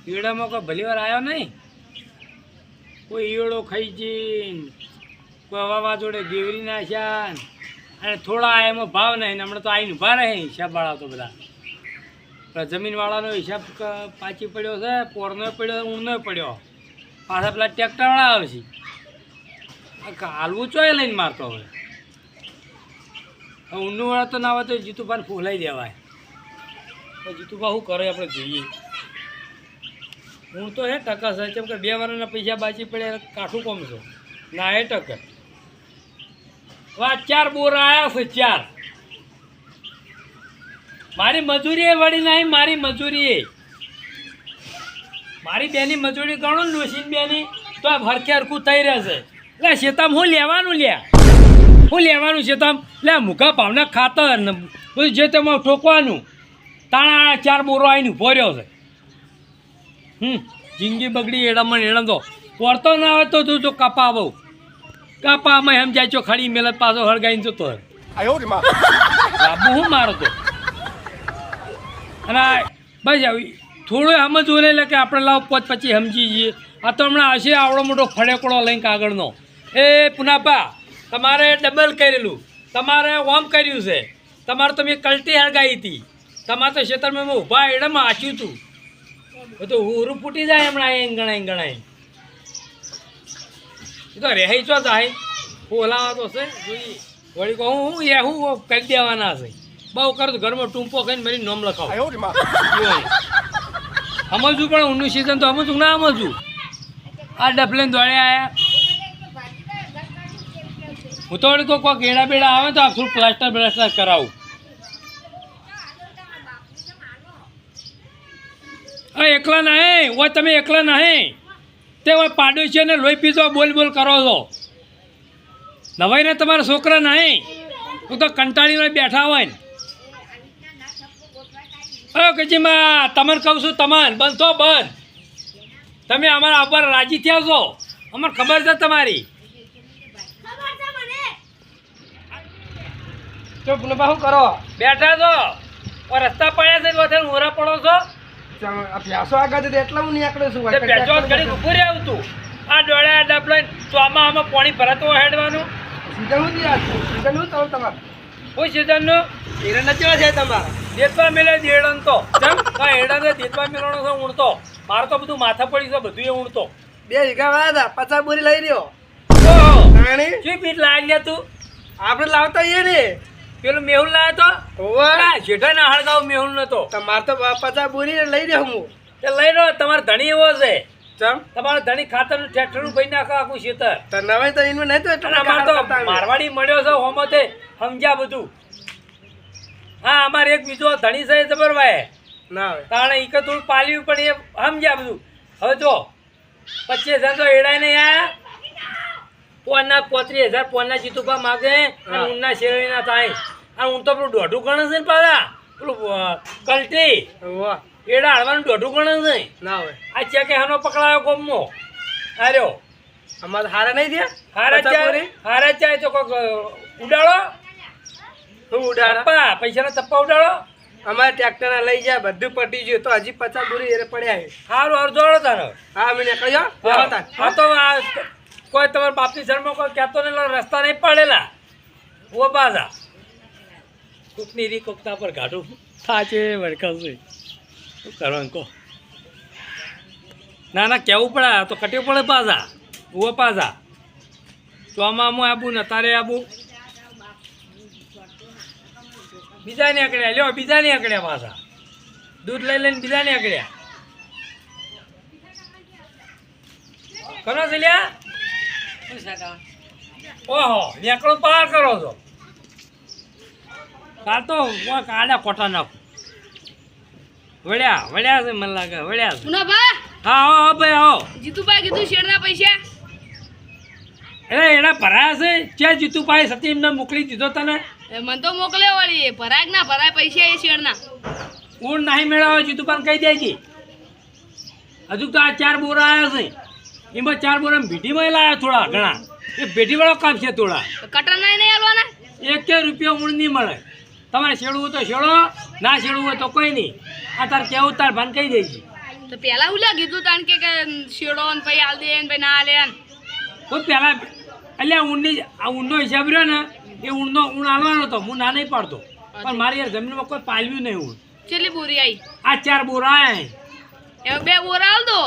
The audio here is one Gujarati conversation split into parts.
ઈડામાં કોઈ ભલી વાર આવ્યો નહીં. કોઈ ઈયળો ખાઈ જઈને, કોઈ વાવા જોડે ગેવરી નાખ્યા, અને થોડા એમાં ભાવ નહીં. હમણાં તો આવીને ઉભા રહે હિસાબવાળા તો બધા. જમીનવાળાનો હિસાબ પાછી પડ્યો છે, પોરનો પડ્યો, ઊંડનો પડ્યો. પાછા પેલા ટ્રેક્ટરવાળા આવશે. હાલવું ચોય લઈને મારતો હવે. ઊંડનું વાળા તો ના હોય તો જીતુભાને ફોલાઈ દેવાય. જીતુભા શું કરે આપણે જોઈએ. હું તો હે ટકા છે, કેમ કે 2 વારના પૈસા બાકી પડ્યા, કાઠું કોમ છો ના હે ટકા. વા 4 બોર આવ્યા છે, 4. મારી મજૂરી એ વળી નહીં. મારી બેની મજૂરી ગણો ને ડોસીન બેની તો આ હરખે હરખું થઈ રહેશે. એટલે શેતામ હું લેવાનું શેતામ લે મૂકા ભાવના ખાતર ને બધું જે તેમાં ઠોકવાનું. તાણા 4 બોરો આવીને ઉભો રહ્યો છે. જિંદગી બગડી એડામાં તો પોરતો ના હોય તો તું તો કાપા બહુ કાપામાં એમ જાય છો ખડી મેલત પાછો હળગાઈને જતો બાબુ હું મારો તો. અને બસ થોડું સમજવું નહીં લે કે આપણે લાવ પોત પછી સમજી જઈએ. આ તો હમણાં હશે આવડો મોટો ફળેકોડો લઈને કાગળનો. એ પુનાપા તમારે ડબલ કરેલું, તમારે ઓમ કર્યું છે, તમારે તો મેં કલટી હળગાવી હતી. તમારે તો ક્ષેત્રમાં ઊભા એડામાં આચ્યું હતું. બધું ઉરું ફૂટી જાય હમણાં ગણાય. એ તો રેહી ચો જાય બોલાવા તો છે જોઈએ. વળી કહું હું કરી દેવાના છે. બહુ કરું ઘરમાં ટૂંપો ખાઈને મારી નોમ લખાવ. સમજવું પણ ઊંડું સિઝન તો સમજવું ના સમજવું. આ ડફલેન દોડે આવ્યા. હું તો વળી કોઈ ગેડા બેડા આવે તો આખું પ્લાસ્ટર કરાવું. એકલા નહીં હોય, તમે એકલા નહીં. તે હોય પાડોશીઓને લોહી પીધો બોલ કરો છો. નવાઈને તમારા છોકરા નહીં. હું તો કંટાળીને બેઠા હોય ને. કચીમાં તમને કહું છું, બંધ તો બંધ. તમે અમારા ઉપર રાજી થયા છો, અમને ખબર છે તમારી. શું કરો બેઠા છો? રસ્તા પડ્યા છે વધારે મોરા પડો છો. પ્યાસો આગળ એટલા હું નીકળું છું. ઘડી ઉભું રહે આવતું. આ ડોળે ડબલાઈને ચોમાં આમાં પાણી ભરાતો હેડવાનું. સીઝન શું તમારે? હું સીઝનનું હિરણ કેવા છે તમારા? દેતવા મેલે દેડન તો હેડા દેતવા મેળવાનો છે ઊણતો. મારે તો બધું માથા પડી છે, બધું એ ઊણતો. 2 વીઘા વાયા હતા, 50 બોરી લઈ રહ્યો. શું પીટ લાવી લે તું? આપણે લાવતા એ ને પેલું મેહુલ લાવ્યો તો જેઠા ના હળગાવ મેહુલ નતો. તમારે તો 50 બોરી લઈ રહ્યો હું. તે લઈ રહ્યો. તમારો ધણી એવો છે. તમારો ધણી ખાતરનું ટ્રેક્ટરનું ભાઈ નાખો આખું ખેતર. નવે તો એનું નહીં તો મારવાડી મળ્યો છે હોમો તે સમજ્યા બધું. હા, અમારે એક બીજો ધણી છે જબરભાઈ ના હોય તાણે ઈ થોડું પાલ્યું પણ એ સમજ્યા બધું. હવે જો 25,000 તો એડાય નહીં આયા. 35,000 પોનના જીતુભા માગે અને ઊંડના શેરડીના થાય. અને ઊંડ તો પેલું દોઢું ગણે છે ને પાછા પેલું કલટી એડા હળવાનું દોઢું ગણે છે ના હોય. આ ચેકે હાનો પકડાયો ગોમનો હાર્યો. અમારે હારા નહીં થયા. હારા ચાય તો કોઈક ઉડાડો. શું ઉડાડો? પૈસાના ચપ્પા ઉડાડો. અમારે ટ્રેક્ટર લઈ જાય, બધું પટી ગયું. તો હજી 50 બોરી એ પડ્યા છે. સારું અડધો તારો. હા, અમે નીકળ્યો. હા તો કોઈ તમારા બાપની શર્મા કોઈ કહેતો નહીં, રસ્તા નહીં પડેલા. ઓ પાછા કોકની રી કોકતા પર ઘાટું થાચે વળખાશે. શું કરવાનું કહો? ના કહેવું પડે તો કટ્યું પડે પાછા. ઓ પાછા ચોમામાં આબુ ને તારે આબુ બીજા ને આકડ્યા. લ્યો બીજા ને આકડ્યા પાછા. દૂધ લઈ લઈને બીજા ને આકડ્યા. કરો છે લ્યા. ઓહો નેકળો પાર કરો છો. કાલ તો કાડા કોઠા નાખું. વળ્યા છે મને લાગે. વળ્યા છે. હા ભાઈ આવો. જીતુભાઈ કીધું શેરના પૈસા એટલે એના ભરાયા છે ક્યાં જીતુભાઈ સતી એમને મોકલી દીધો તને મને તો મોકલે વળી ભરાય કે ના ભરાય પૈસા એ શેરના ઊંડ નહીં મેળવે જીતુભાઈને કહી દેજે હજુ તો આ 4 બોરા આવ્યા છે એમાં 4 બોરા ભેટીમાં લાવ્યા થોડા ઘણા એ ભેટીવાળો કામ છે થોડા કટર નહીં હાલવાના 1 રૂપિયા ઊંડ નહીં મળે તમારે શેડવું હોય તો શેડો ના શેડવું હોય તો કોઈ નહીં આ તાર કેવું તાર ભાન કહી દેજે તો પેલા હું લ્યા કીધું તાન કે શેડો ને પછી હાલ દે ને પછી ના હાલે ને કોઈ પહેલાં એટલે આ ઊંડનો હિસાબ રહ્યો ને એ ઊંડ હાલવાનો હતો હું ના નહીં પાડતો પણ મારી યાર જમીનમાં કોઈ પાલવ્યું નહીં ઊંડ કેટલી બોરી આવી આ 4 બોરા આવ્યા એમ 2 બોરા હાલ દો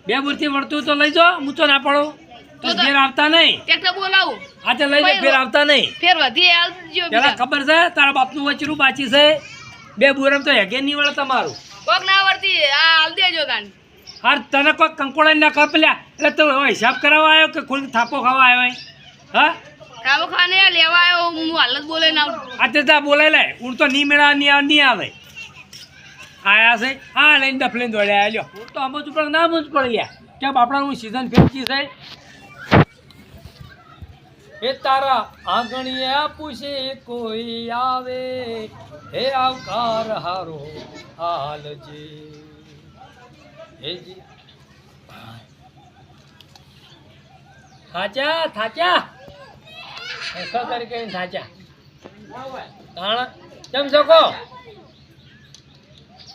2 બોરથી વળતું તો લઈ જાઓ હું તો ના પાડું તો ફેર આવતા નહીં ટ્રેક્ટર બોલાવું હા તો લઈ જાઓ ફેર આવતા નહીં ફેર વધી હાલ જો પેલા ખબર છે તારા બાપનું વચરું બાચી છે 2 બોરામાં તો હેગે નહીં વળે તમારું કોક ના વળતી આ હાલ દેજો તાન હાર તને કોઈ કંકોડા ના કપલ્યા એટલે તો હવે હિસાબ કરાવવા આવ્યો કે ખોલી થાપો ખાવા આવ્યો અહીં? હા કાબો ખાને લેવા આવ્યો હું હાલ જ બોલે ના આ તે તા બોલાય લે હું તો નહીં મેળા નહીં આવે આયા છે હા લઈને ડફલીને દોડ્યા લ્યો હું તો આમ જ ઉપર ના જ પડી ગયા કેમ આપણાનું સિઝન ફેરકી છે એ તારા આંગણીએ પૂછે કોઈ આવે હે આવકાર હારો હાલજે હેજી થાચા થાચા એસો કરી કહીને થાચા તાણા કેમ છો કો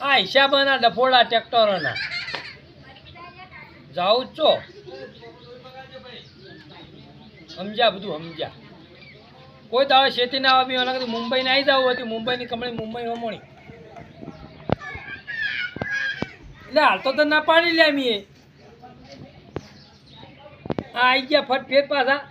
આ હિસાબના ડફોડા ટ્રેક્ટરોના જાઉં છો સમજ્યા બધું સમજ્યા કોઈ દાડો શેતી ના આવી લાગે મુંબઈ ને આવી જવું હતી મુંબઈની કંપની મુંબઈ રમણી એટલે હાલ તો ના પાડી લે મી આ આવી ગયા ફટ ફેર પાછા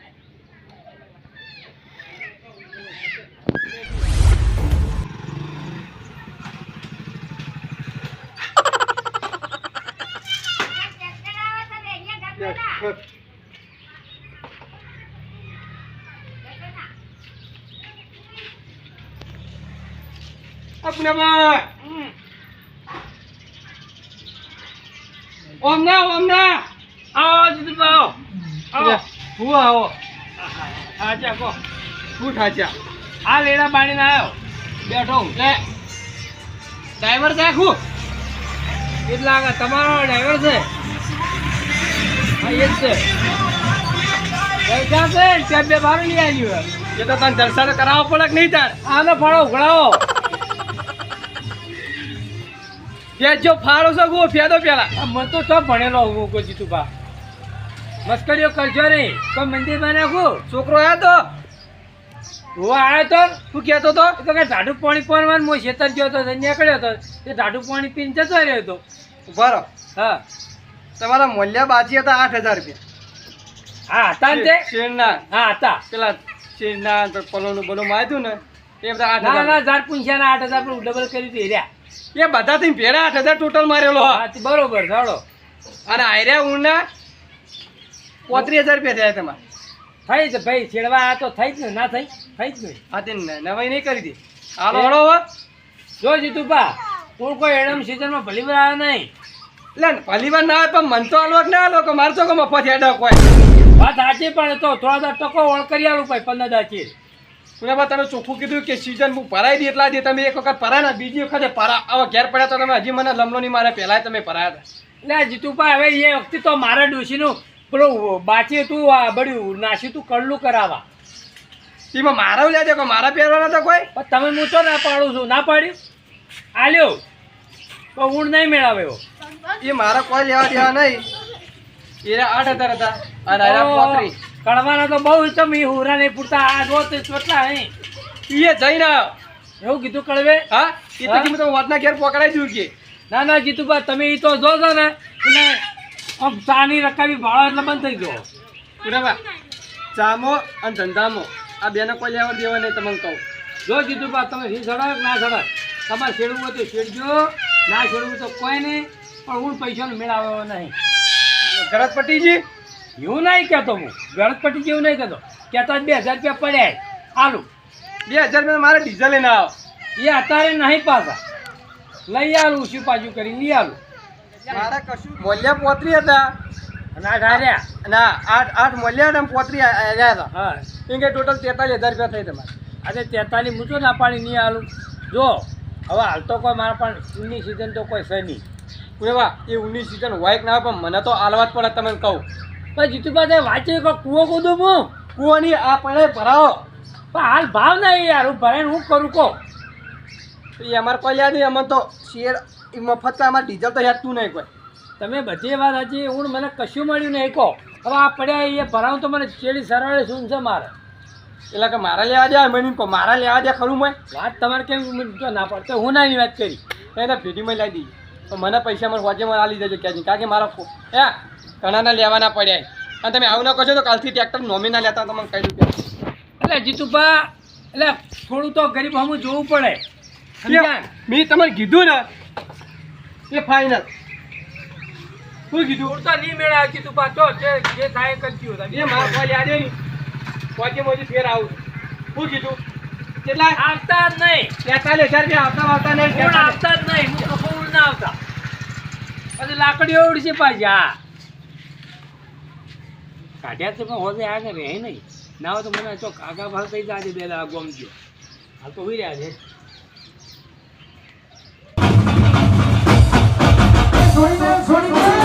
अपने ओमना આવો જીતુભાઈ આવો हुआ हो થાચા કો फूट हाचा આ લેડા બાણીને આવ્યો બેઠો હું. ले ड्राइवर देखो કેટલા આગળ તમારો ડ્રાઈવર છે હા એ જ છે પૈસા છે ત્યાં 2 બાર લઈ આવ્યું ये तो तन जलसा तो कराओ पड़क नहीं तार આનો ફાળો ઉઘડાવો ये जो फाड़ो सो वो फेदो पेला આ મને તો સબ ભણેલો હું કોઈ જીતુભા મસ્કરીઓ કરજો નહીં કોઈ મંદિર માં નાખું छोकरो आया तो હું આવ્યો તો तू कहतो तो એ તો કઈ ઢાઢું પાણી પીવાનું હું ખેતર ગયો હતો નીકળ્યો હતો એ ઢાઢું પાણી પીને જતો રહ્યો હતો उभारो હા તમારા મૂલ્ય બાજી હતા 8000 રૂપિયા હા હતા ને તે શેરના હા હતા પેલા શેરના તો પલોનું બલું માર્યું ને એ બધા ના 8000 ના 1000 પૂંછ્યા 8000 પર ડબલ કરી હતી રહ્યા એ બધા થી ભેડા 8000 ટોટલ મારેલો હા તે બરોબર ચાલો અને આયર્યા ઊંડા 35000 રૂપિયા થયા તમારે થઈ જ ભાઈ છેડવા આ તો થઈ જ ને ના થઈ થઈ જ નહીં હા તે નવાઈ નહીં કરી દી હાલો હળો હવે જો જીતુભા હું કોઈ એડમ સિઝનમાં ભલી વાર આવ્યો નહીં એટલે પહેલી વાર ના આવે પણ મન તો હાલવા ના હાલો કે મારશો કે મફત હેડો કોઈ વાત સાચી પણ તો થોડા ટકો ઓળ કરી આવું ભાઈ 15 ચીર પુનામાં તમે ચોખ્ખું કીધું કે સીઝન હું ભરાઈ દી એટલા દી તમે એક વખત ભરાય ને બીજી વખતે ભરા હવે ઘેર પડ્યા તો તમે હજી મને લમણો નહીં મારે પહેલાં તમે ભરાયા હતા એટલે જીતુભા હવે એ વખતે તો મારા ડોશીનું પેલું બાચી તું આ બળ્યું નાસી તું કડલું કરાવવા એમાં મારા લેજો કે મારા પહેરવાના હતા કોઈ પણ તમે હું તો ના પાડું છું ના પાડ્યું આલ્યો તો ઊંડ નહીં મેળવ્યો એ મારા કોઈ લેવા દેવા નહીં એ 8000 હતા અને આયા 35 કડવાના તો બહુ તમે હુરા નહીં પૂરતા આ જો તે ચોટલા નહીં એ જઈને આવ્યો એવું કીધું કડવે હા એ તો કીધું વાતના ઘેર પકડાઈ દઉં કે ના ના જીતુભા તમે એ તો જોજો ને એટલે આમ ચાની રકાબી ભાડો એટલે બંધ થઈ ગયો પુનામાં ચામો અને ધંધામો આ બેને કોઈ લેવા દેવા નહીં તમને કહું જો જીતુભા તમે રી સડક ના સડક તમારે છેડવું હોય તો છેડજો ના છેડવું તો કોઈ નહીં પણ હું પૈસાનો મેળ આવ્યો નહીં ગરજ પટીજી એવું નહીં કહેતો હું ગરજ પટી જેવું નહીં કહેતો કહેતા 2000 રૂપિયા પડ્યા આલુ 2000 માં મારે ડીઝલ લઈને આવો એ અત્યારે નહીં પાછા લઈ આલું શું પાછું કરી લઈ આલું મારા કશું મૂલ્ય 35 હતા અને આ ધાર્યા ના 8 મળ્યા ને 35 આવ્યા હતા હા એમ કે ટોટલ 43,000 રૂપિયા થઈ તમારે. આજે 43 હું તો ના પાડી નહીં આલું જો હવે હાલ તો કોઈ મારા પણ ઊની સિઝન તો કોઈ છે નહીં એવા એ ઊની સિઝન હોય કે ના હોય પણ મને તો આલવા જ પડે તમને કહું. પણ જીતુભાઈ વાંચે કોઈ કૂવો કૂદું હું કુવાની આ પડે ભરાવો પણ હાલ ભાવ નહીં યાર હું ભરાઈને હું કરું કહો એ અમારે કોઈ યાદ નહીં. અમારે તો શેર એ મફત કાંઈ અમારે ડીઝલ તો યાદ તું નહીં કોઈ. તમે બધી વાત હજી હું મને કશું મળ્યું નહીં કહો હવે આ પડ્યા એ ભરાવું તો મને ચેડી સરળે શું છે મારે એટલે કે મારા લેવા દે મને કહો મારા લેવા દે ખરું મેં વાત તમારે કેમ તો ના પડતો હું નાની વાત કરી એને ભેટીમાં લાવી દીધી તો મને પૈસા મને હોજે મને આલી દેજો ક્યાંથી કારણ કે મારા હે ઘણાના લેવાના પડ્યા અને તમે આવું ના કહો છો તો કાલથી ટ્રેક્ટર નોમિના લેતા તમને કહી દઉં. એટલે જીતુભા એટલે થોડું તો ગરીબ હમું જોવું પડે સમજ્યા? મેં તમને કીધું ને એ ફાઇનલ શું કીધું થોડું તો નહીં મેળા જીતુભા તો જે થાય એ કરતી એ મારા કોઈ યાદ નહીં હોજે મોજી ફેર આવું શું કીધું કેટલા આવતા જ નહીં 43,000 રૂપિયા આવતા નહીં કોણ આવતા જ નહીં હું તો કોણ ના આવતા પછી લાકડીઓ ઉડશે પાછી હા કાઢ્યા તો પણ હોદે આગળ રહે નહીં ના હોય તો મને તો કાકા ભાવ થઈ જાય બે દાડા ગમજો હાલ તો હોઈ રહ્યા છે છોડી દે